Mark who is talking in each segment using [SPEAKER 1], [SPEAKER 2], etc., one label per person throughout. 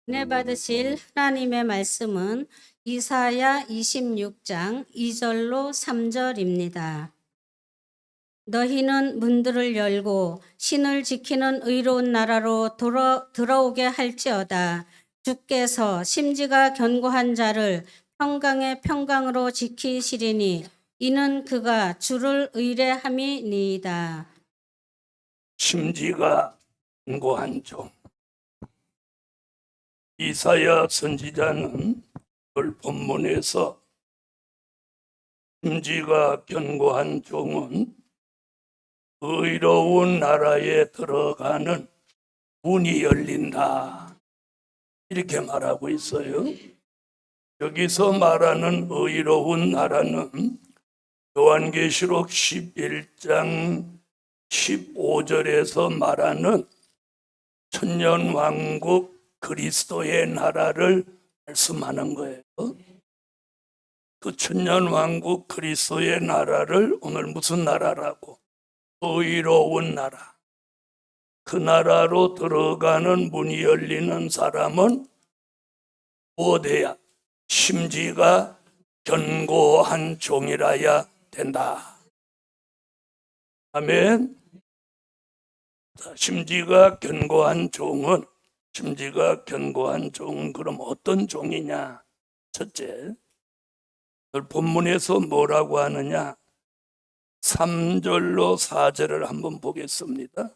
[SPEAKER 1] 은혜 받으실 하나님의 말씀은 이사야 26장 2절로 3절입니다. 너희는 문들을 열고 신을 지키는 의로운 나라로 들어오게 할지어다. 주께서 심지가 견고한 자를 평강의 평강으로 지키시리니 이는 그가 주를 의뢰함이니이다.
[SPEAKER 2] 심지가 견고한 종. 이사야 선지자는 오늘 본문에서 심지가 견고한 종은 의로운 나라에 들어가는 문이 열린다, 이렇게 말하고 있어요. 여기서 말하는 의로운 나라는 요한계시록 11장 15절에서 말하는 천년왕국 그리스도의 나라를 말씀하는 거예요. 그 천년왕국 그리스도의 나라를 오늘 무슨 나라라고? 의로운 나라. 그 나라로 들어가는 문이 열리는 사람은 무엇이야? 심지가 견고한 종이라야 된다. 아멘. 심지가 견고한 종은 그럼 어떤 종이냐? 첫째, 본문에서 뭐라고 하느냐? 3절로 4절을 한번 보겠습니다.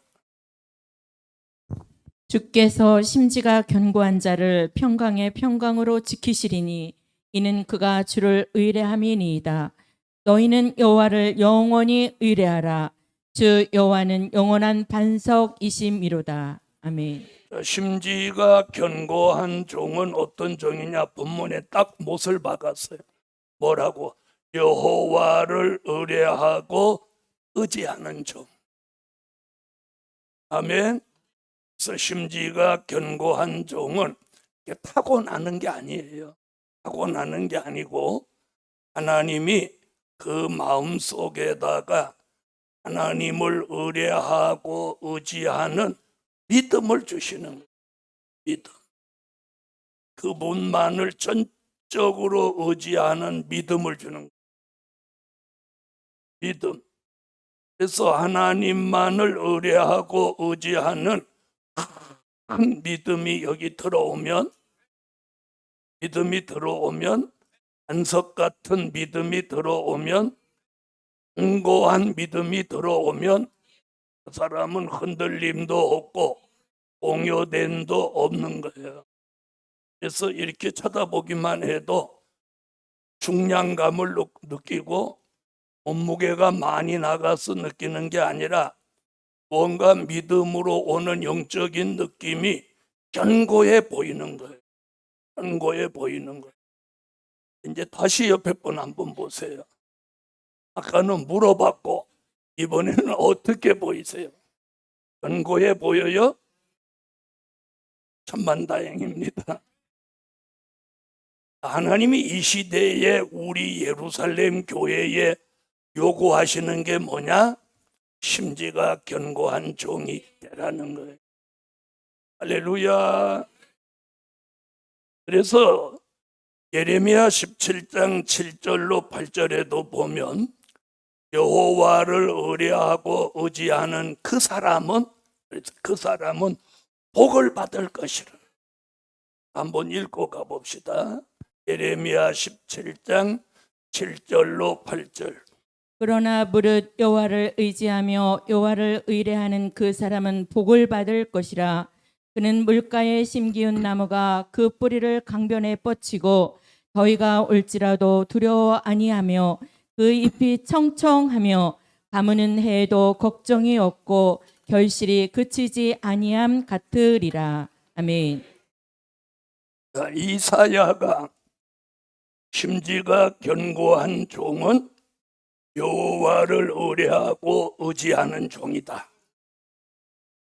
[SPEAKER 3] 주께서 심지가 견고한 자를 평강의 평강으로 지키시리니 이는 그가 주를 의뢰함이니이다. 너희는 여호와를 영원히 의뢰하라. 주 여호와는 영원한 반석이심이로다. 아멘.
[SPEAKER 2] 심지가 견고한 종은 어떤 종이냐? 본문에 딱 못을 박았어요. 뭐라고? 여호와를 의뢰하고 의지하는 종. 아멘. 그래서 심지가 견고한 종은 타고나는 게 아니에요. 타고나는 게 아니고 하나님이 그 마음 속에다가 하나님을 의뢰하고 의지하는 믿음을 주시는 거예요. 믿음. 그분만을 전적으로 의지하는 믿음을 주는 거예요. 믿음. 그래서 하나님만을 의뢰하고 의지하는 큰 믿음이 여기 들어오면, 반석 같은 믿음이 들어오면, 견고한 믿음이 들어오면 그 사람은 흔들림도 없고 공여됨도 없는 거예요. 그래서 이렇게 쳐다보기만 해도 중량감을 느끼고 몸무게가 많이 나가서 느끼는 게 아니라 뭔가 믿음으로 오는 영적인 느낌이 견고해 보이는 거예요. 견고해 보이는 거예요. 이제 다시 옆에 분 한번 보세요. 아까는 물어봤고 이번에는 어떻게 보이세요? 견고해 보여요? 천만다행입니다. 하나님이 이 시대에 우리 예루살렘 교회에 요구하시는 게 뭐냐? 심지가 견고한 종이 되라는 거예요. 할렐루야. 그래서 예레미야 17장 7절로 8절에도 보면 여호와를 의뢰하고 의지하는 그 사람은 복을 받을 것이라. 한번 읽고 가봅시다. 예레미야 17장 7절로 8절.
[SPEAKER 3] 그러나 무릇 여호와를 의지하며 여호와를 의뢰하는 그 사람은 복을 받을 것이라. 그는 물가에 심기운 나무가 그 뿌리를 강변에 뻗치고 더위가 올지라도 두려워 아니하며 그 잎이 청청하며 가무는 해에도 걱정이 없고 결실이 그치지 아니함 같으리라. 아멘.
[SPEAKER 2] 이사야가 심지가 견고한 종은 여호와를 의뢰하고 의지하는 종이다.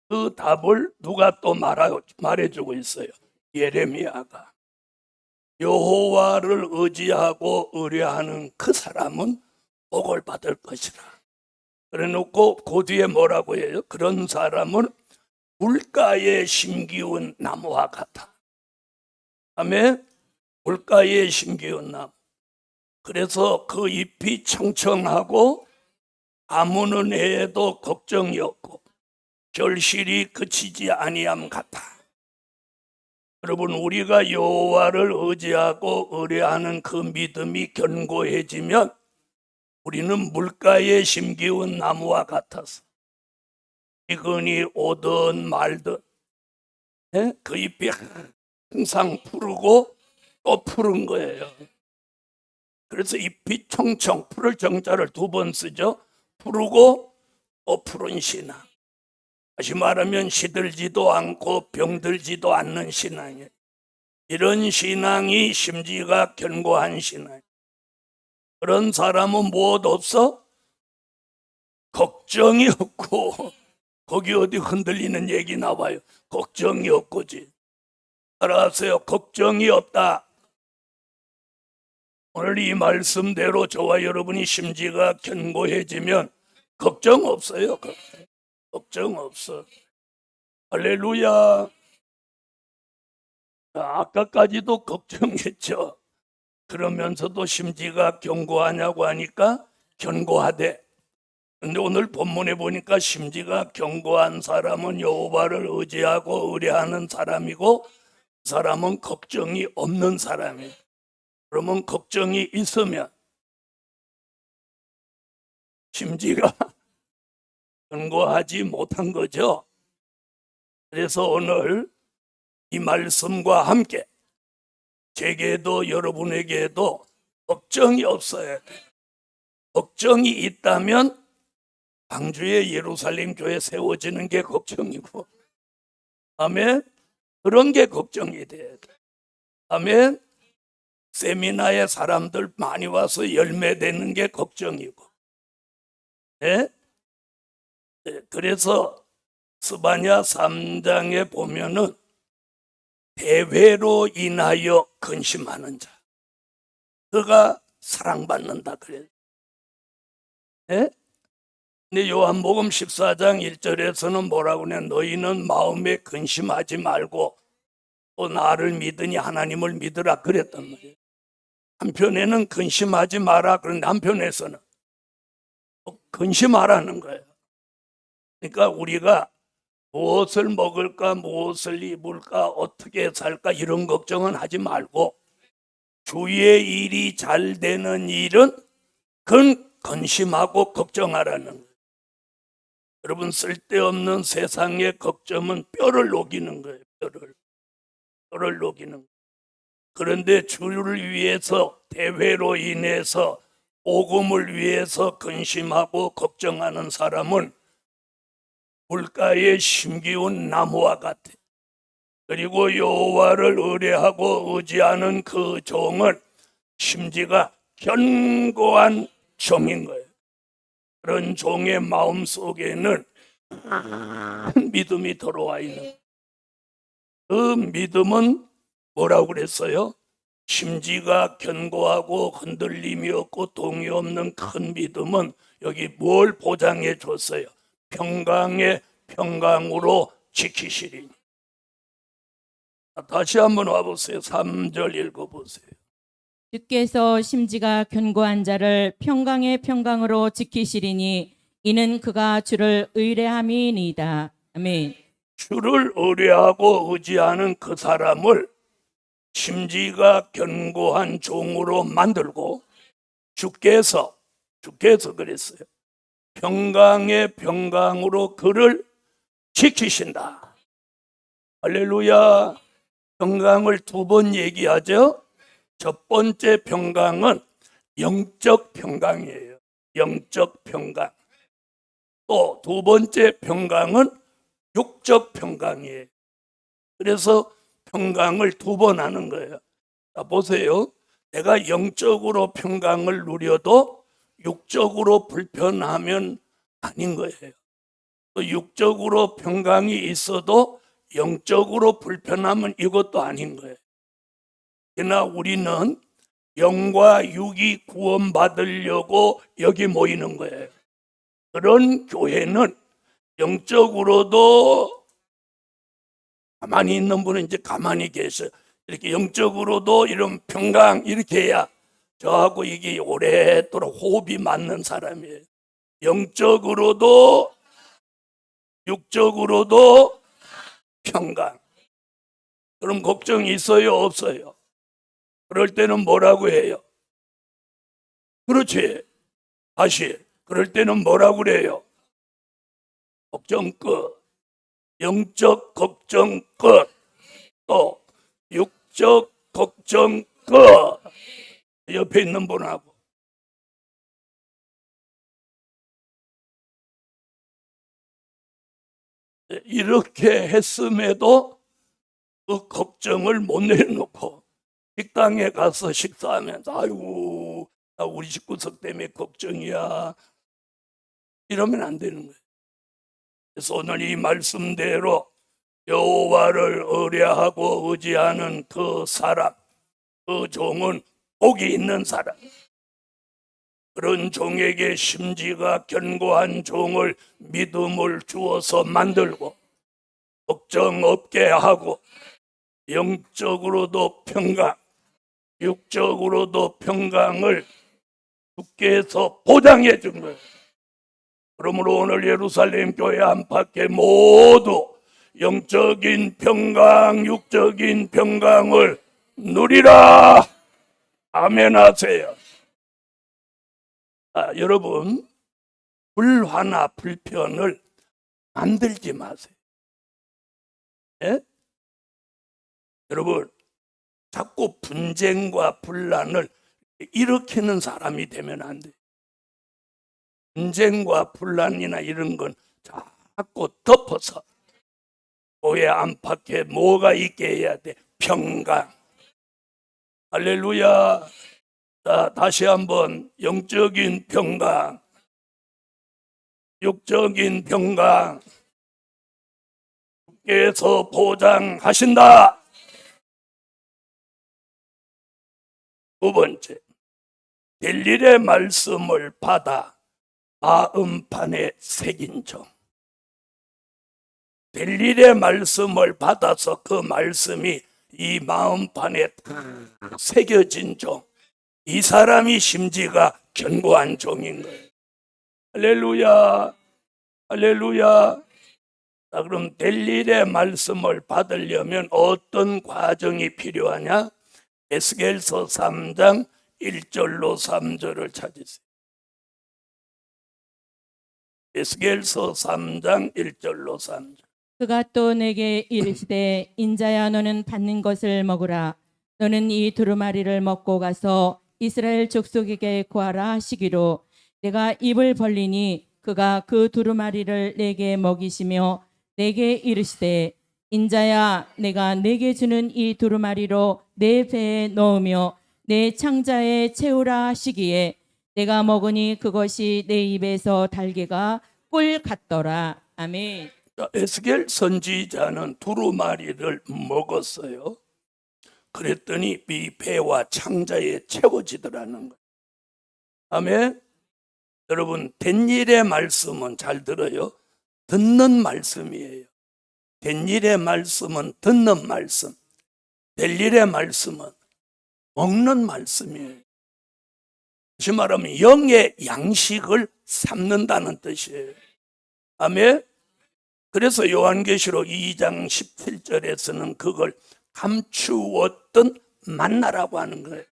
[SPEAKER 2] 그 답을 누가 또 말해주고 있어요? 예레미야가. 여호와를 의지하고 의뢰하는 그 사람은 복을 받을 것이라. 그래놓고 그 뒤에 뭐라고 해요? 그런 사람은 물가에 심기운 나무와 같아. 아멘. 물가에 심기운 나무. 그래서 그 잎이 청청하고 아무는 해에도 걱정이 없고 결실이 그치지 아니함 같아. 여러분, 우리가 여호와를 의지하고 의뢰하는 그 믿음이 견고해지면 우리는 물가에 심기운 나무와 같아서 비근이 오든 말든 그 잎이 항상 푸르고 또 푸른 거예요. 그래서 잎이 청청, 푸를 정자를 2번 쓰죠. 푸르고 또 푸른 신앙. 다시 말하면 시들지도 않고 병들지도 않는 신앙이에요. 이런 신앙이 심지가 견고한 신앙. 그런 사람은 무엇 없어? 걱정이 없고. 거기 어디 흔들리는 얘기 나와요. 걱정이 없고지. 따라하세요. 걱정이 없다. 오늘 이 말씀대로 저와 여러분이 심지가 견고해지면 걱정 없어요. 걱정 없어. 할렐루야. 아까까지도 걱정했죠. 그러면서도 심지가 견고하냐고 하니까 견고하대. 근데 오늘 본문에 보니까 심지가 견고한 사람은 여호와를 의지하고 의뢰하는 사람이고 그 사람은 걱정이 없는 사람이에요. 그러면 걱정이 있으면 심지가 견고하지 못한 거죠. 그래서 오늘 이 말씀과 함께 제게도 여러분에게도 걱정이 없어야 돼요. 걱정이 있다면 광주의 예루살렘 교회 세워지는 게 걱정이고, 아멘. 그런 게 걱정이 돼야 돼. 아멘. 세미나에 사람들 많이 와서 열매 되는 게 걱정이고, 네? 그래서 스바냐 3장에 보면은 대회로 인하여 근심하는 자, 그가 사랑받는다 그래요. 네? 근데 요한복음 14장 1절에서는 뭐라고 그래? 너희는 마음에 근심하지 말고 또 나를 믿으니 하나님을 믿으라 그랬단 말이에요. 한편에는 근심하지 마라. 그런데 한편에서는 근심하라는 거예요. 그러니까 우리가 무엇을 먹을까, 무엇을 입을까, 어떻게 살까 이런 걱정은 하지 말고 주의 일이 잘 되는 일은 그건 근심하고 걱정하라는 거예요. 여러분, 쓸데없는 세상의 걱정은 뼈를 녹이는 거예요. 뼈를 녹이는 거예요. 그런데 주를 위해서 대회로 인해서 복음을 위해서 근심하고 걱정하는 사람은 물가에 심기운 나무와 같아. 그리고 여호와를 의뢰하고 의지하는 그 종은 심지가 견고한 종인 거예요. 그런 종의 마음 속에는 믿음이 들어와 있는 거예요. 그 믿음은 뭐라고 그랬어요? 심지가 견고하고 흔들림이 없고 동이 없는 큰 믿음은 여기 뭘 보장해 줬어요? 평강의 평강으로 지키시리니. 다시 한번 와보세요. 3절 읽어보세요.
[SPEAKER 3] 주께서 심지가 견고한 자를 평강의 평강으로 지키시리니 이는 그가 주를 의뢰함이니이다. 아멘.
[SPEAKER 2] 주를 의뢰하고 의지하는 그 사람을 심지가 견고한 종으로 만들고 주께서 그랬어요. 평강의 평강으로 그를 지키신다. 할렐루야. 평강을 2번 얘기하죠. 첫 번째 평강은 영적 평강이에요. 영적 평강. 또 2번째 평강은 육적 평강이에요. 그래서 평강을 2번 하는 거예요. 자, 보세요. 내가 영적으로 평강을 누려도 육적으로 불편하면 아닌 거예요. 또 육적으로 평강이 있어도 영적으로 불편하면 이것도 아닌 거예요. 그러나 우리는 영과 육이 구원받으려고 여기 모이는 거예요. 그런 교회는 영적으로도 가만히 있는 분은 이제 가만히 계셔요. 이렇게 영적으로도 이런 평강 이렇게 해야 저하고 이게 오랫도록 호흡이 맞는 사람이에요. 영적으로도 육적으로도 평강. 그럼 걱정이 있어요, 없어요? 그럴 때는 뭐라고 해요? 그렇지. 다시. 그럴 때는 뭐라고 그래요? 걱정 끝. 영적 걱정 끝. 또 육적 걱정 끝. 옆에 있는 분하고. 이렇게 했음에도 그 걱정을 못 내놓고 식당에 가서 식사하면서 아이고 나 우리 집구석 때문에 걱정이야 이러면 안 되는 거예요. 그래서 오늘 이 말씀대로 여호와를 의뢰하고 의지하는 그 사람, 그 종은 복이 있는 사람. 그런 종에게 심지가 견고한 종을 믿음을 주어서 만들고 걱정 없게 하고 영적으로도 평강, 육적으로도 평강을 주께서 보장해 준 거예요. 그러므로 오늘 예루살렘 교회 안팎에 모두 영적인 평강, 육적인 평강을 누리라. 아멘 하세요. 여러분, 불화나 불편을 만들지 마세요. 예? 여러분, 자꾸 분쟁과 분란을 일으키는 사람이 되면 안 돼요. 분쟁과 분란이나 이런 건 자꾸 덮어서 교회 안팎에 뭐가 있게 해야 돼? 평강. 할렐루야. 자, 다시 한번 영적인 평강, 육적인 평강 주께서 보장하신다. 두 번째, 될 일의 말씀을 받아 마음판에 새긴 종. 될 일의 말씀을 받아서 그 말씀이 이 마음판에 딱 새겨진 종. 이 사람이 심지가 견고한 종인 거예요. 할렐루야, 할렐루야. 자, 그럼 될 일의 말씀을 받으려면 어떤 과정이 필요하냐? 에스겔서 3장 1절로 3절을 찾으세요. 에스겔서 3장 1절로 3절.
[SPEAKER 3] 그가 또 내게 이르시되 인자야 너는 받는 것을 먹으라. 너는 이 두루마리를 먹고 가서 이스라엘 족속에게 구하라 하시기로 내가 입을 벌리니 그가 그 두루마리를 내게 먹이시며 내게 이르시되 인자야 내가 내게 주는 이 두루마리로 내 배에 넣으며 내 창자에 채우라 하시기에 내가 먹으니 그것이 내 입에서 달개가 꿀 같더라. 아멘.
[SPEAKER 2] 에스겔 선지자는 두루마리를 먹었어요. 그랬더니 이 배와 창자에 채워지더라는 거예요. 아멘. 여러분, 된 일의 말씀은 잘 들어요. 듣는 말씀이에요. 된 일의 말씀은 듣는 말씀. 될 일의 말씀은 먹는 말씀이에요. 다시 말하면 영의 양식을 삼는다는 뜻이에요. 아멘. 그래서 요한계시록 2장 17절에서는 그걸 감추었던 만나라고 하는 거예요.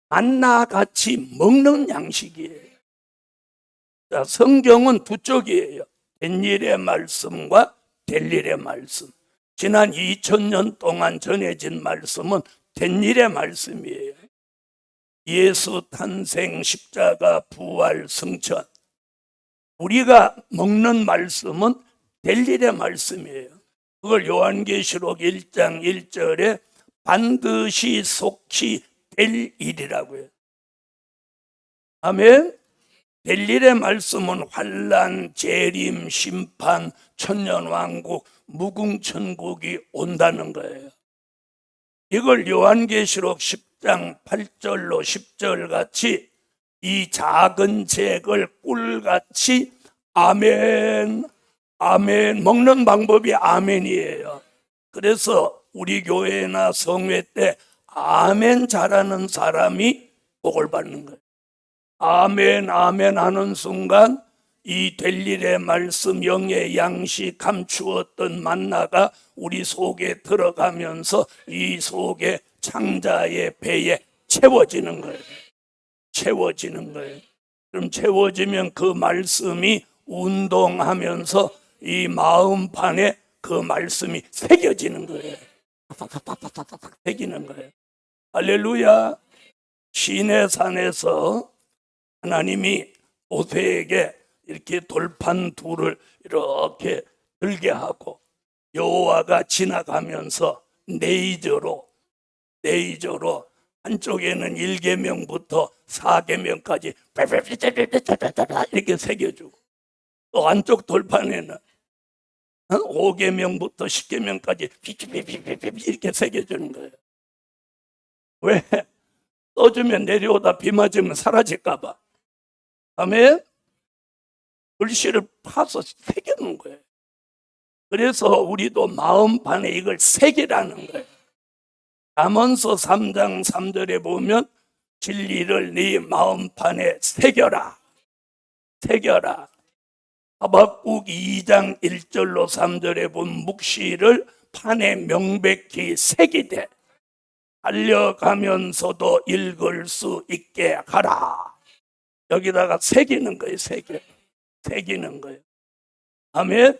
[SPEAKER 2] 만나같이 먹는 양식이에요. 자, 성경은 두 쪽이에요. 된 일의 말씀과 될 일의 말씀. 지난 2000년 동안 전해진 말씀은 된 일의 말씀이에요. 예수 탄생, 십자가, 부활, 승천. 우리가 먹는 말씀은 될 일의 말씀이에요. 그걸 요한계시록 1장 1절에 반드시 속히 될 일이라고 해요. 아멘. 될 일의 말씀은 환난, 재림, 심판, 천년왕국, 무궁천국이 온다는 거예요. 이걸 요한계시록 10장 8절로 10절 같이 이 작은 책을 꿀같이 아멘, 아멘, 먹는 방법이 아멘이에요. 그래서 우리 교회나 성회 때 아멘 잘하는 사람이 복을 받는 거예요. 아멘 아멘 하는 순간 이 될 일의 말씀, 영의 양식, 감추었던 만나가 우리 속에 들어가면서 이 속에 창자의 배에 채워지는 거예요. 채워지는 거예요. 그럼 채워지면 그 말씀이 운동하면서 이 마음판에 그 말씀이 새겨지는 거예요. 팍팍팍팍팍팍 새기는 거예요. 할렐루야. 시내산에서 하나님이 모세에게 이렇게 돌판 둘을 이렇게 들게 하고 여호와가 지나가면서 레이저로 한쪽에는 1계명부터 4계명까지 이렇게 새겨주고 또 한쪽 돌판에는 5계명부터 10계명까지 이렇게 새겨주는 거예요. 왜? 써주면 내려오다 비 맞으면 사라질까 봐. 아멘? 글씨를 파서 새겨놓은 거예요. 그래서 우리도 마음판에 이걸 새기라는 거예요. 잠언서 3장 3절에 보면 진리를 네 마음판에 새겨라. 새겨라. 하박국 2장 1절로 3절에 본 묵시를 판에 명백히 새기되 달려가면서도 읽을 수 있게 하라. 여기다가 새기는 거예요. 새기는 거예요. 아멘.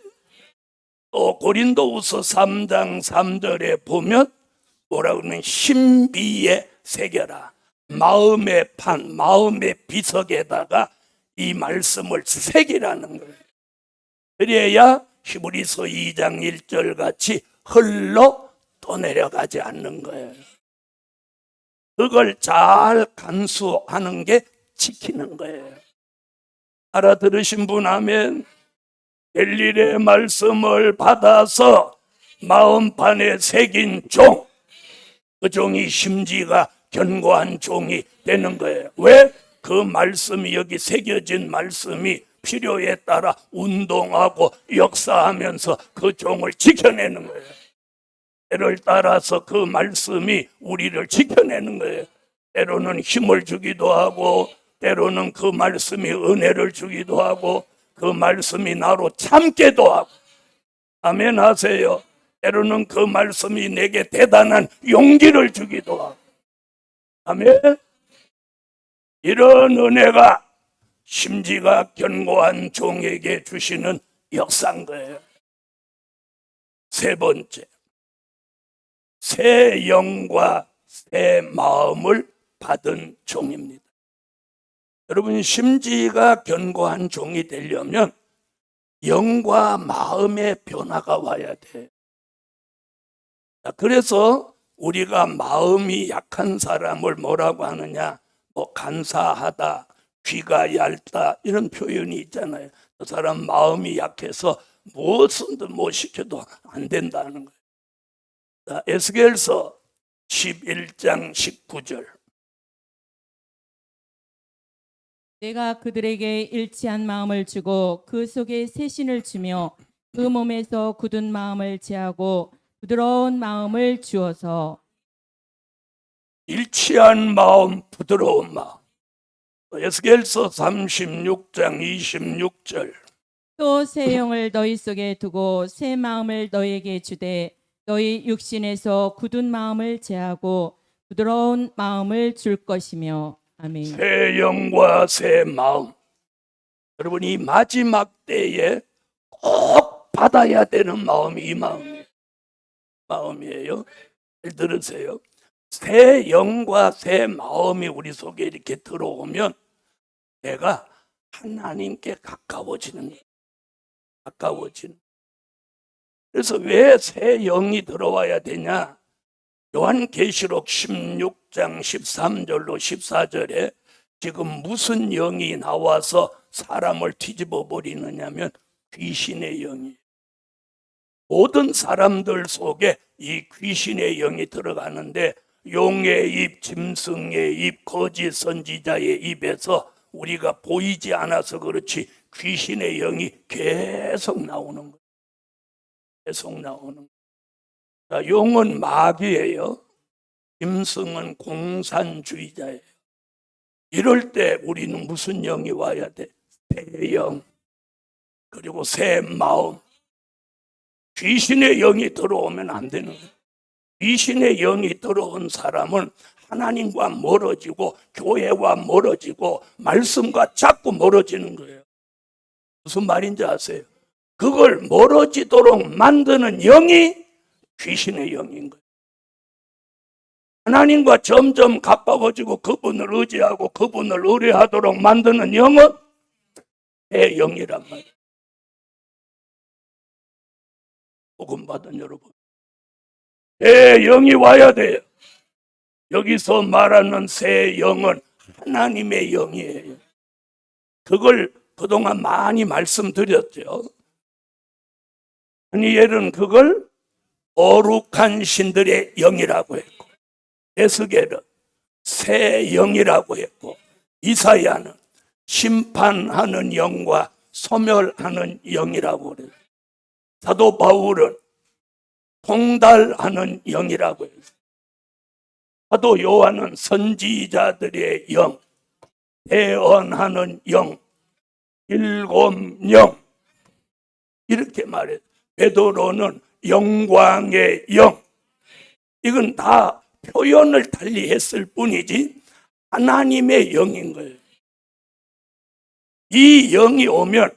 [SPEAKER 2] 또 고린도후서 3장 3절에 보면 뭐라고 하면 신비에 새겨라. 마음의 판, 마음의 비석에다가 이 말씀을 새기라는 거예요. 그래야 히브리서 2장 1절 같이 흘러 떠내려가지 않는 거예요. 그걸 잘 간수하는 게 지키는 거예요. 알아들으신 분 아멘. 될 일의 말씀을 받아서 마음판에 새긴 종, 그 종이 심지가 견고한 종이 되는 거예요. 왜? 그 말씀이 여기 새겨진 말씀이 필요에 따라 운동하고 역사하면서 그 종을 지켜내는 거예요. 때를 따라서 그 말씀이 우리를 지켜내는 거예요. 때로는 힘을 주기도 하고 때로는 그 말씀이 은혜를 주기도 하고 그 말씀이 나로 참게도 하고. 아멘 하세요. 때로는 그 말씀이 내게 대단한 용기를 주기도 하고. 아멘. 이런 은혜가 심지가 견고한 종에게 주시는 역사인 거예요. 세 번째, 새 영과 새 마음을 받은 종입니다. 여러분, 심지가 견고한 종이 되려면 영과 마음의 변화가 와야 돼. 그래서 우리가 마음이 약한 사람을 뭐라고 하느냐? 뭐 간사하다, 귀가 얇다 이런 표현이 있잖아요. 그 사람 마음이 약해서 무엇이든 뭐 시켜도 안 된다는 거예요. 자, 에스겔서 11장 19절.
[SPEAKER 3] 내가 그들에게 일치한 마음을 주고 그 속에 새신을 주며 그 몸에서 굳은 마음을 제하고 부드러운 마음을 주어서.
[SPEAKER 2] 일치한 마음, 부드러운 마음. 에스겔서 36장 26절.
[SPEAKER 3] 또 새 영을 너희 속에 두고 새 마음을 너희에게 주되 너희 육신에서 굳은 마음을 제하고 부드러운 마음을 줄 것이며. 아멘.
[SPEAKER 2] 새 영과 새 마음. 여러분, 이 마지막 때에 꼭 받아야 되는 마음이 이 마음이에요. 잘 들으세요. 새 영과 새 마음이 우리 속에 이렇게 들어오면 내가 하나님께 가까워지는 거예요. 가까워지는. 그래서 왜 새 영이 들어와야 되냐? 요한계시록 16장 13절로 14절에 지금 무슨 영이 나와서 사람을 뒤집어 버리느냐면 귀신의 영이에요. 모든 사람들 속에 이 귀신의 영이 들어가는데 용의 입, 짐승의 입, 거짓 선지자의 입에서 우리가 보이지 않아서 그렇지 귀신의 영이 계속 나오는 거예요. 계속 나오는 거예요. 자, 용은 마귀예요. 짐승은 공산주의자예요. 이럴 때 우리는 무슨 영이 와야 돼? 새 영, 그리고 새 마음. 귀신의 영이 들어오면 안 되는 거예요. 귀신의 영이 들어온 사람은 하나님과 멀어지고 교회와 멀어지고 말씀과 자꾸 멀어지는 거예요. 무슨 말인지 아세요? 그걸 멀어지도록 만드는 영이 귀신의 영인 거예요. 하나님과 점점 가까워지고 그분을 의지하고 그분을 의뢰하도록 만드는 영은 새 영이란 말이에요. 복음 받은 여러분, 새 영이 와야 돼요. 여기서 말하는 새 영은 하나님의 영이에요. 그걸 그동안 많이 말씀드렸죠. 다니엘은 그걸 거룩한 신들의 영이라고 했고, 에스겔은 새 영이라고 했고, 이사야는 심판하는 영과 소멸하는 영이라고 그래요. 사도 바울은 통달하는 영이라고 했어요. 사도 요한은 선지자들의 영, 대언하는 영, 일곱 영 이렇게 말해요. 베드로는 영광의 영. 이건 다 표현을 달리 했을 뿐이지 하나님의 영인 거예요. 이 영이 오면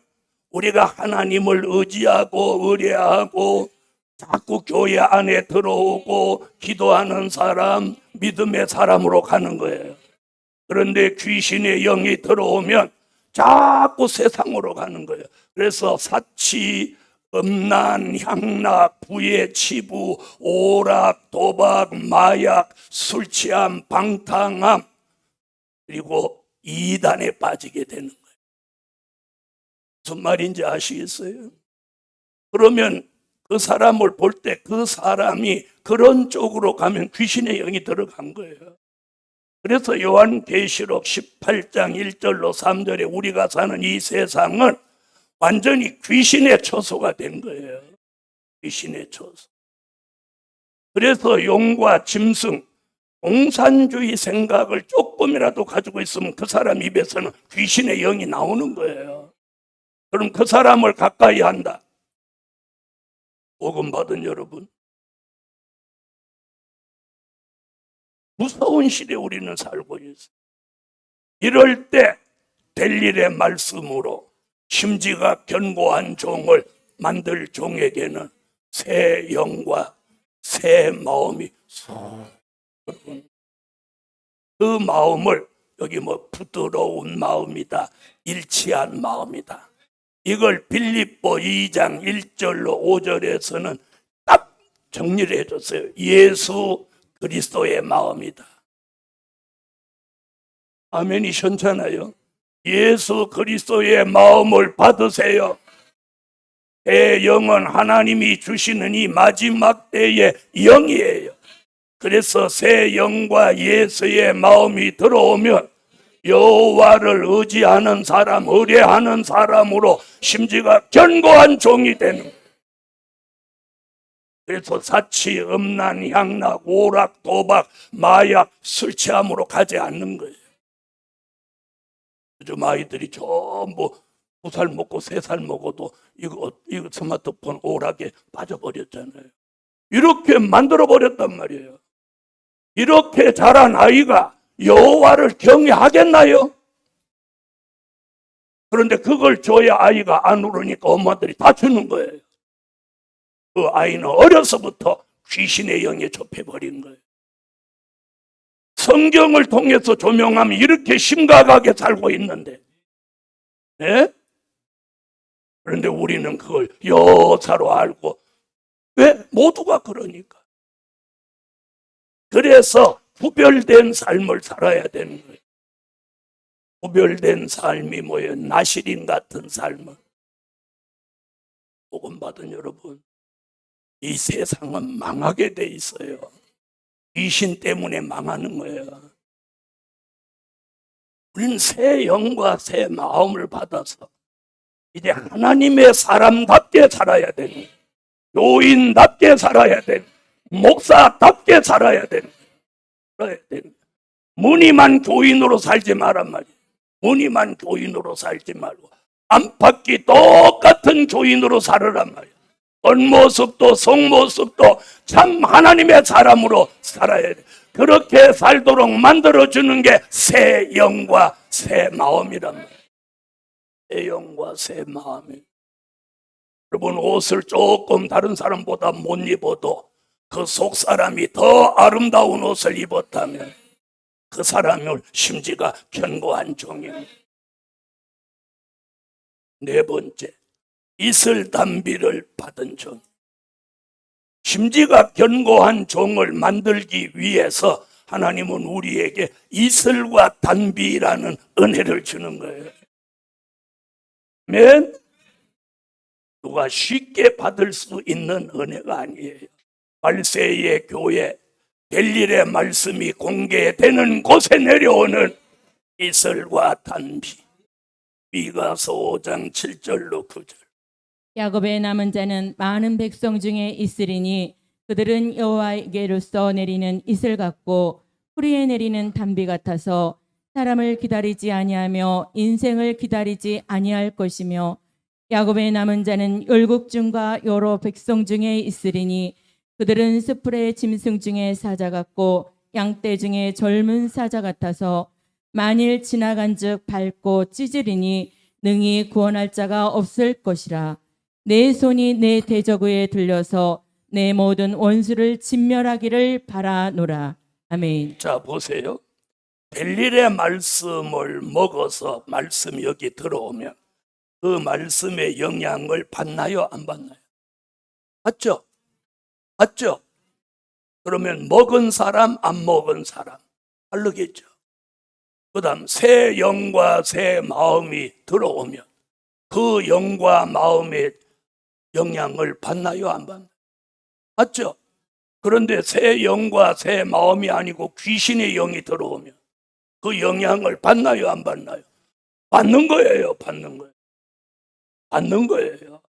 [SPEAKER 2] 우리가 하나님을 의지하고 의뢰하고 자꾸 교회 안에 들어오고 기도하는 사람, 믿음의 사람으로 가는 거예요. 그런데 귀신의 영이 들어오면 자꾸 세상으로 가는 거예요. 그래서 사치, 음란, 향락, 부의 치부, 오락, 도박, 마약, 술 취함, 방탕함, 그리고 이단에 빠지게 되는 거예요. 무슨 말인지 아시겠어요? 그러면 그 사람을 볼 때 그 사람이 그런 쪽으로 가면 귀신의 영이 들어간 거예요. 그래서 요한계시록 18장 1절로 3절에 우리가 사는 이 세상은 완전히 귀신의 처소가 된 거예요. 귀신의 처소. 그래서 용과 짐승, 공산주의 생각을 조금이라도 가지고 있으면 그 사람 입에서는 귀신의 영이 나오는 거예요. 그럼 그 사람을 가까이 한다. 복음 받은 여러분, 무서운 시대에 우리는 살고 있어요. 이럴 때 될 일의 말씀으로 심지가 견고한 종을 만들 종에게는 새 영과 새 마음이 그 마음을 여기 부드러운 마음이다, 일치한 마음이다. 이걸 빌립보 2장 1절로 5절에서는 딱 정리를 해줬어요. 예수 그리스도의 마음이다. 아멘이 현잖아요. 예수 그리스도의 마음을 받으세요. 새 영은 하나님이 주시는 이 마지막 때의 영이에요. 그래서 새 영과 예수의 마음이 들어오면 여호와를 의지하는 사람, 의뢰하는 사람으로 심지가 견고한 종이 되는 거예요. 그래서 사치, 음란, 향락, 오락, 도박, 마약, 술 취함으로 가지 않는 거예요. 요즘 아이들이 전부 2살 먹고 3살 먹어도 이거 스마트폰 오락에 빠져버렸잖아요. 이렇게 만들어버렸단 말이에요. 이렇게 자란 아이가 여호와를 경외하겠나요? 그런데 그걸 줘야 아이가 안 울으니까 엄마들이 다 주는 거예요. 그 아이는 어려서부터 귀신의 영에 접해버린 거예요. 성경을 통해서 조명하면 이렇게 심각하게 살고 있는데, 네? 그런데 우리는 그걸 여사로 알고, 왜? 모두가 그러니까. 그래서 구별된 삶을 살아야 되는 거예요. 구별된 삶이 뭐예요? 나시린 같은 삶을. 복음 받은 여러분, 이 세상은 망하게 돼 있어요. 귀신 때문에 망하는 거예요. 우리는 새 영과 새 마음을 받아서 이제 하나님의 사람답게 살아야 되는, 요인답게 살아야 되는, 목사답게 살아야 되는 거예요. 무늬만 교인으로 살지 말란 말이에요. 무늬만 교인으로 살지 말고 안팎이 똑같은 교인으로 살으란 말이에요. 겉모습도 속모습도 참 하나님의 사람으로 살아야 돼. 그렇게 살도록 만들어주는 게 새 영과 새 마음이란 말이에요. 새 영과 새 마음이. 여러분, 옷을 조금 다른 사람보다 못 입어도 그 속 사람이 더 아름다운 옷을 입었다면 그 사람을 심지가 견고한 종입니다. 네 번째, 이슬 단비를 받은 종. 심지가 견고한 종을 만들기 위해서 하나님은 우리에게 이슬과 단비라는 은혜를 주는 거예요. 아멘. 누가 쉽게 받을 수 있는 은혜가 아니에요. 발세의 교회, 벨릴의 말씀이 공개되는 곳에 내려오는 이슬과 단비. 미가서 5장 7절로 9절.
[SPEAKER 3] 야곱의 남은 자는 많은 백성 중에 있으리니 그들은 여호와에게로서 내리는 이슬 같고 풀이에 내리는 단비 같아서 사람을 기다리지 아니하며 인생을 기다리지 아니할 것이며 야곱의 남은 자는 열국 중과 여러 백성 중에 있으리니 그들은 스풀의 짐승 중에 사자 같고 양떼 중에 젊은 사자 같아서 만일 지나간즉 밟고 찢으리니 능히 구원할 자가 없을 것이라. 내 손이 내 대적에 들려서 내 모든 원수를 진멸하기를 바라노라. 아멘.
[SPEAKER 2] 자, 보세요. 벨릴의 말씀을 먹어서 말씀이 여기 들어오면 그 말씀의 영향을 받나요? 안 받나요? 받죠? 받죠? 그러면 먹은 사람, 안 먹은 사람 다르겠죠. 그 다음 새 영과 새 마음이 들어오면 그 영과 마음의 영향을 받나요? 안 받나요? 받죠? 그런데 새 영과 새 마음이 아니고 귀신의 영이 들어오면 그 영향을 받나요? 안 받나요? 받는 거예요. 받는 거예요. 받는 거예요.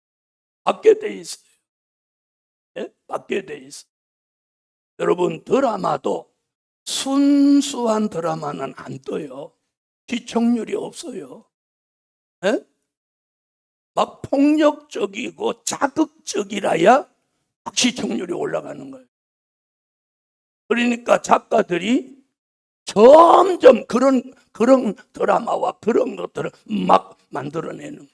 [SPEAKER 2] 받게 돼 있어요. 예? 받게 돼 있어요. 여러분, 드라마도 순수한 드라마는 안 떠요. 시청률이 없어요. 예? 막 폭력적이고 자극적이라야 시청률이 올라가는 거예요. 그러니까 작가들이 점점 그런 드라마와 그런 것들을 막 만들어내는 거예요.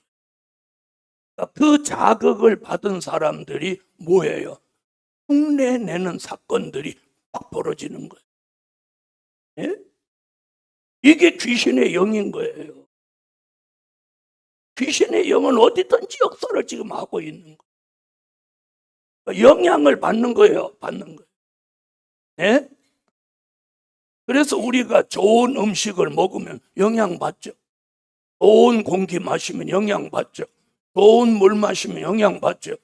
[SPEAKER 2] 그 자극을 받은 사람들이 뭐예요? 흉내내는 사건들이 막 벌어지는 거예요. 예? 이게 귀신의 영인 거예요. 귀신의 영은 어디든지 역사를 지금 하고 있는 거예요. 영향을 받는 거예요. 받는 거예요. 예? 그래서 우리가 좋은 음식을 먹으면 영향받죠. 좋은 공기 마시면 영향받죠. 좋은 물 마시면 영향받죠.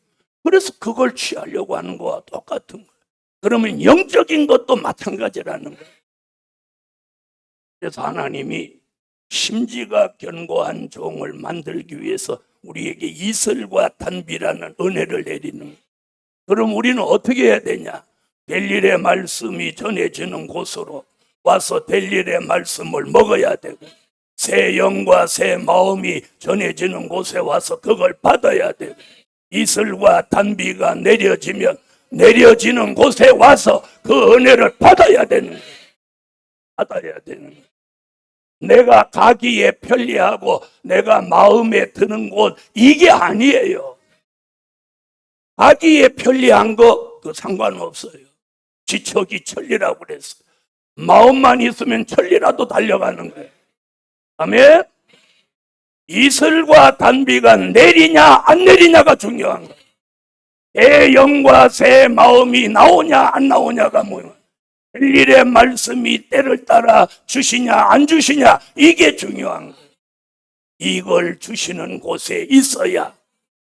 [SPEAKER 2] 그래서 그걸 취하려고 하는 거와 똑같은 거예요. 그러면 영적인 것도 마찬가지라는 거예요. 그래서 하나님이 심지가 견고한 종을 만들기 위해서 우리에게 이슬과 단비라는 은혜를 내리는 거예요. 그럼 우리는 어떻게 해야 되냐? 벨릴의 말씀이 전해지는 곳으로 와서 벨릴의 말씀을 먹어야 되고 새 영과 새 마음이 전해지는 곳에 와서 그걸 받아야 되고 이슬과 단비가 내려지면 내려지는 곳에 와서 그 은혜를 받아야 되는 거예요. 받아야 되는 거예요. 내가 가기에 편리하고 내가 마음에 드는 곳 이게 아니에요. 가기에 편리한 거 그 상관없어요. 지척이 천리라고 그랬어요. 마음만 있으면 천리라도 달려가는 거예요. 아멘. 이슬과 단비가 내리냐 안 내리냐가 중요한 거예요. 새 영과 새 마음이 나오냐 안 나오냐가 뭐예요. 벨릴의 말씀이 때를 따라 주시냐 안 주시냐 이게 중요한 거예요. 이걸 주시는 곳에 있어야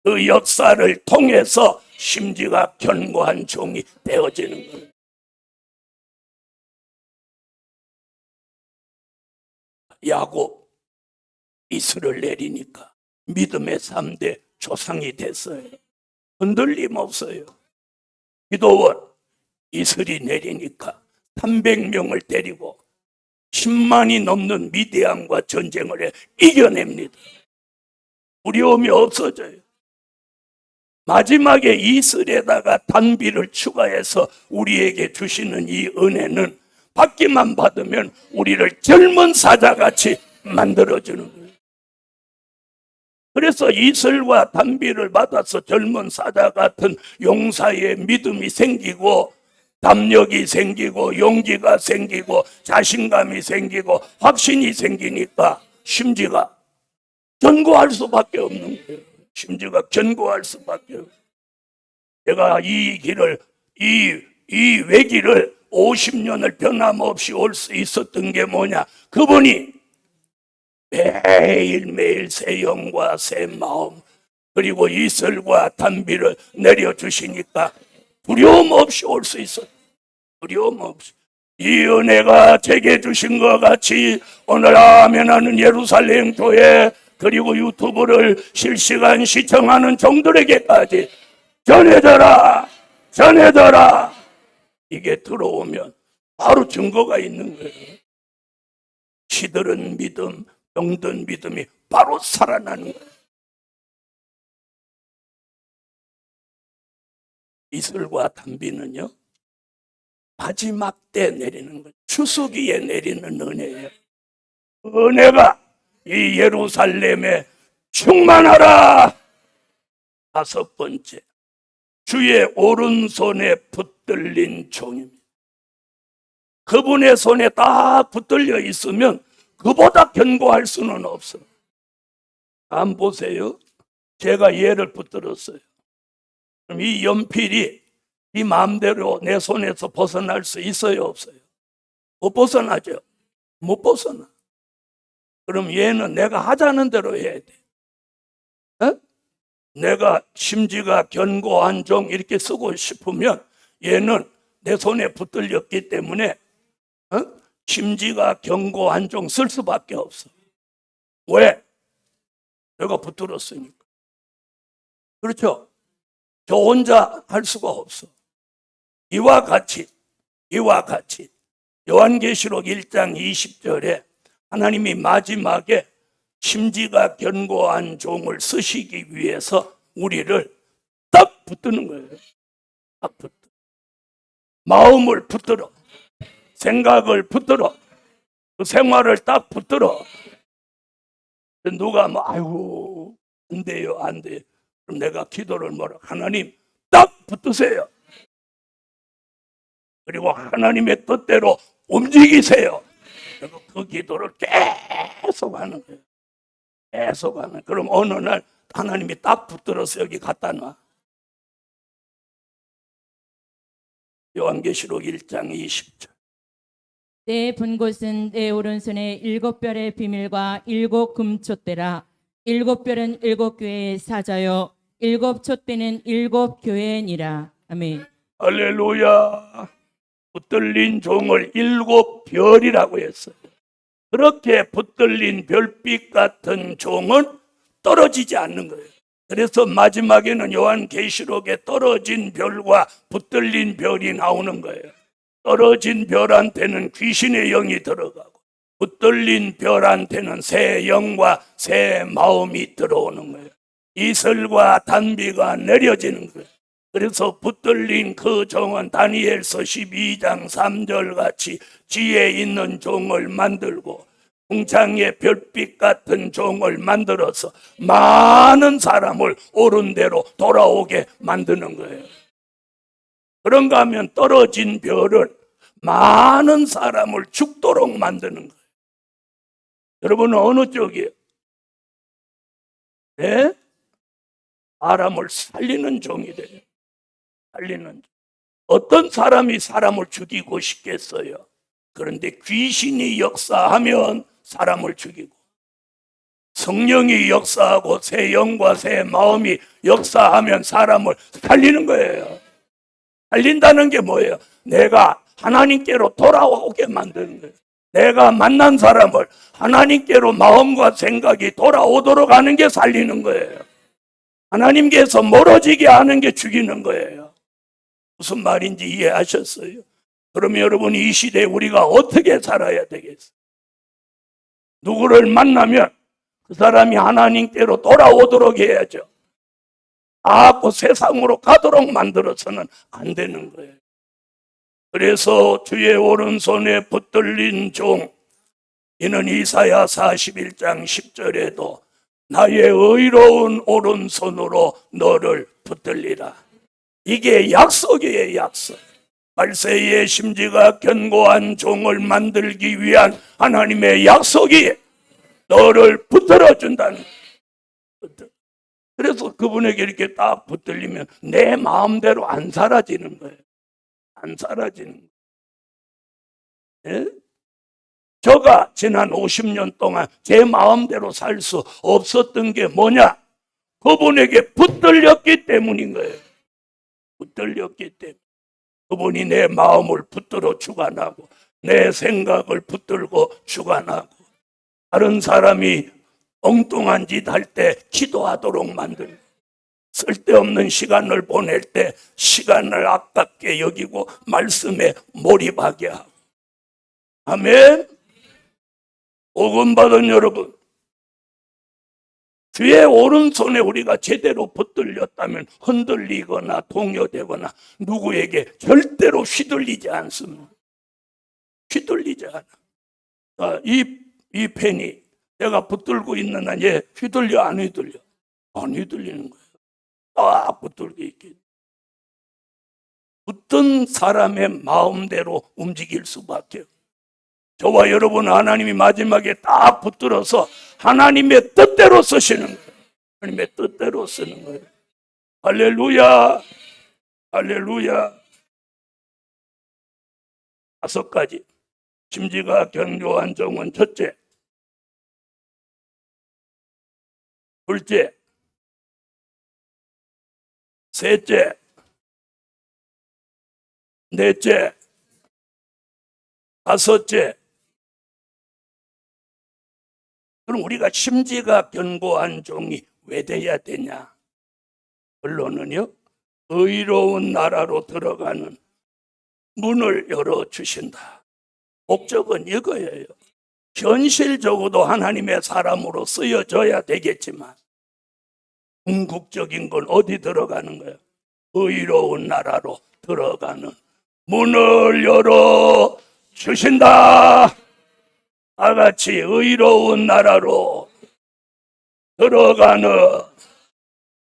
[SPEAKER 2] 그 역사를 통해서 심지가 견고한 종이 되어지는 거예요. 야곱 이슬을 내리니까 믿음의 3대 조상이 됐어요. 흔들림 없어요. 기도원 이슬이 내리니까 300명을 데리고 10만이 넘는 미디안과 전쟁을 해 이겨냅니다. 두려움이 없어져요. 마지막에 이슬에다가 단비를 추가해서 우리에게 주시는 이 은혜는 받기만 받으면 우리를 젊은 사자같이 만들어주는 거예요. 그래서 이슬과 단비를 받아서 젊은 사자 같은 용사의 믿음이 생기고 담력이 생기고 용기가 생기고 자신감이 생기고 확신이 생기니까 심지가 견고할 수밖에 없는 거예요. 심지가 견고할 수밖에 없어요. 제가 이 길을 이 외길을 50년을 변함없이 올 수 있었던 게 뭐냐? 그분이 매일매일 새 영과 새 마음 그리고 이슬과 단비를 내려주시니까 두려움 없이 올 수 있어요. 두려움 없이. 이 은혜가 제게 주신 것 같이 오늘 아멘하는 예루살렘 교회 그리고 유튜브를 실시간 시청하는 종들에게까지 전해져라, 전해져라. 이게 들어오면 바로 증거가 있는 거예요. 시들은 믿음, 병든 믿음이 바로 살아나는 거예요. 이슬과 단비는요, 마지막 때 내리는 거예요. 추수기에 내리는 은혜예요. 은혜가 이 예루살렘에 충만하라. 다섯 번째, 주의 오른손에 붙들린 종입니다. 그분의 손에 딱 붙들려 있으면 그보다 견고할 수는 없어요. 한번 보세요. 제가 얘를 붙들었어요. 그럼 이 연필이 이 마음대로 내 손에서 벗어날 수 있어요, 없어요? 못 벗어나죠. 못 벗어나. 그럼 얘는 내가 하자는 대로 해야 돼. 어? 내가 심지가 견고한 종 이렇게 쓰고 싶으면 얘는 내 손에 붙들렸기 때문에 심지가 견고한 종 쓸 수밖에 없어. 왜? 내가 붙들었으니까. 그렇죠? 저 혼자 할 수가 없어. 이와 같이 요한계시록 1장 20절에 하나님이 마지막에 심지가 견고한 종을 쓰시기 위해서 우리를 딱 붙드는 거예요. 딱 붙들어. 마음을 붙들어. 생각을 붙들어. 그 생활을 딱 붙들어. 누가 아이고 안 돼요, 안 돼요. 그럼 내가 기도를 뭐라? 하나님 딱 붙드세요. 그리고 하나님의 뜻대로 움직이세요. 그리고 그 기도를 계속 하는 거예요. 계속 하는. 그럼 어느 날 하나님이 딱 붙들어서 여기 갖다 놔. 요한계시록 1장 20절.
[SPEAKER 3] 내 본 곳은 내 오른손에 7별의 비밀과 7 금촛대라. 7별은 7 교회의 사자요 7 촛대는 7 교회니라. 아멘.
[SPEAKER 2] 할렐루야. 붙들린 종을 7별이라고 했어요. 그렇게 붙들린 별빛 같은 종은 떨어지지 않는 거예요. 그래서 마지막에는 요한계시록에 떨어진 별과 붙들린 별이 나오는 거예요. 떨어진 별한테는 귀신의 영이 들어가고 붙들린 별한테는 새 영과 새 마음이 들어오는 거예요. 이슬과 단비가 내려지는 거예요. 그래서 붙들린 그 종은 다니엘서 12장 3절 같이 지혜 있는 종을 만들고 궁창의 별빛 같은 종을 만들어서 많은 사람을 옳은 대로 돌아오게 만드는 거예요. 그런가 하면 떨어진 별은 많은 사람을 죽도록 만드는 거예요. 여러분은 어느 쪽이에요? 네? 사람을 살리는 종이 돼요. 살리는. 어떤 사람이 사람을 죽이고 싶겠어요? 그런데 귀신이 역사하면 사람을 죽이고 성령이 역사하고 새 영과 새 마음이 역사하면 사람을 살리는 거예요. 살린다는 게 뭐예요? 내가 하나님께로 돌아오게 만드는 거예요. 내가 만난 사람을 하나님께로 마음과 생각이 돌아오도록 하는 게 살리는 거예요. 하나님께서 멀어지게 하는 게 죽이는 거예요. 무슨 말인지 이해하셨어요? 그러면 여러분 이 시대에 우리가 어떻게 살아야 되겠어요? 누구를 만나면 그 사람이 하나님께로 돌아오도록 해야죠. 그 세상으로 가도록 만들어서는 안 되는 거예요. 그래서 주의 오른손에 붙들린 종, 이는 이사야 41장 10절에도 나의 의로운 오른손으로 너를 붙들리라. 이게 약속이에요, 약속. 말세의 심지가 견고한 종을 만들기 위한 하나님의 약속이 너를 붙들어준다는 거예요. 그래서 그분에게 이렇게 딱 붙들리면 내 마음대로 안 사라지는 거예요. 안 사라지는 거예요. 예? 저가 지난 50년 동안 제 마음대로 살 수 없었던 게 뭐냐? 그분에게 붙들렸기 때문인 거예요. 붙들렸기 때문에. 그분이 내 마음을 붙들어 주관하고 내 생각을 붙들고 주관하고 다른 사람이 엉뚱한 짓 할 때 기도하도록 만들고 쓸데없는 시간을 보낼 때 시간을 아깝게 여기고 말씀에 몰입하게 하고. 아멘. 복음 받은 여러분, 주의 오른손에 우리가 제대로 붙들렸다면 흔들리거나 동요되거나 누구에게 절대로 휘둘리지 않습니다. 휘둘리지 않아. 이 펜이 내가 붙들고 있는 한 얘 휘둘려 안 휘둘려? 안 휘둘리는 거예요. 딱 붙들고 있기. 붙든 사람의 마음대로 움직일 수밖에 없어요. 저와 여러분 하나님이 마지막에 딱 붙들어서 하나님의 뜻대로 쓰시는 거예요. 하나님의 뜻대로 쓰는 거예요. 할렐루야, 할렐루야. 5가지 심지가 견고한 종은 첫째, 둘째, 셋째, 넷째, 다섯째. 그럼 우리가 심지가 견고한 종이 왜 돼야 되냐? 결론은요, 의로운 나라로 들어가는 문을 열어주신다. 목적은 이거예요. 현실적으로도 하나님의 사람으로 쓰여져야 되겠지만 궁극적인 건 어디 들어가는 거예요? 의로운 나라로 들어가는 문을 열어주신다. 다같이 의로운 나라로 들어가는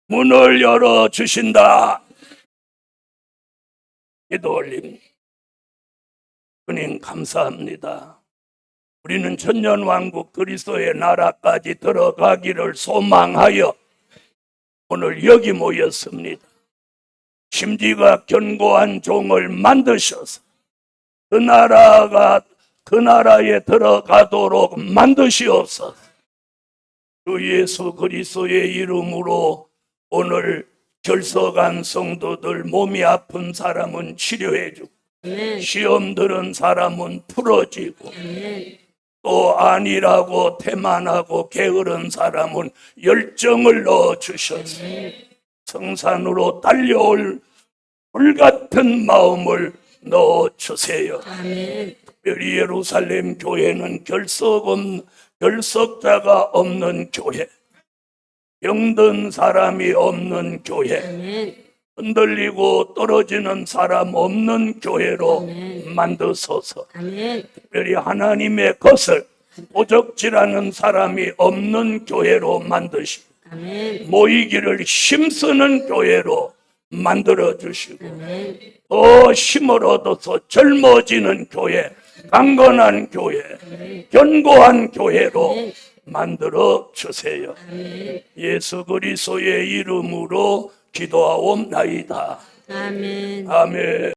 [SPEAKER 2] 문을 열어주신다. 기도 올립니다. 주님 감사합니다. 우리는 천년왕국 그리스도의 나라까지 들어가기를 소망하여 오늘 여기 모였습니다. 심지가 견고한 종을 만드셔서 그 나라에 들어가도록 만드시옵소서. 주 예수 그리스도의 이름으로 오늘 결석한 성도들, 몸이 아픈 사람은 치료해주고 시험 들은 사람은 풀어지고 또 아니라고 태만하고 게으른 사람은 열정을 넣어주셔서 성산으로 달려올 불같은 마음을 넣어주세요. 특별히 예루살렘 교회는 결석자가 없는 교회, 병든 사람이 없는 교회, 흔들리고 떨어지는 사람 없는 교회로 만드소서. 특별히 하나님의 것을 도적질하는 사람이 없는 교회로 만드시고 모이기를 힘쓰는 교회로 만들어주시고 더 힘을 얻어서 젊어지는 교회, 강건한 교회, 견고한 교회로 만들어 주세요. 예수 그리스도의 이름으로 기도하옵나이다.
[SPEAKER 1] 아멘.
[SPEAKER 2] 아멘.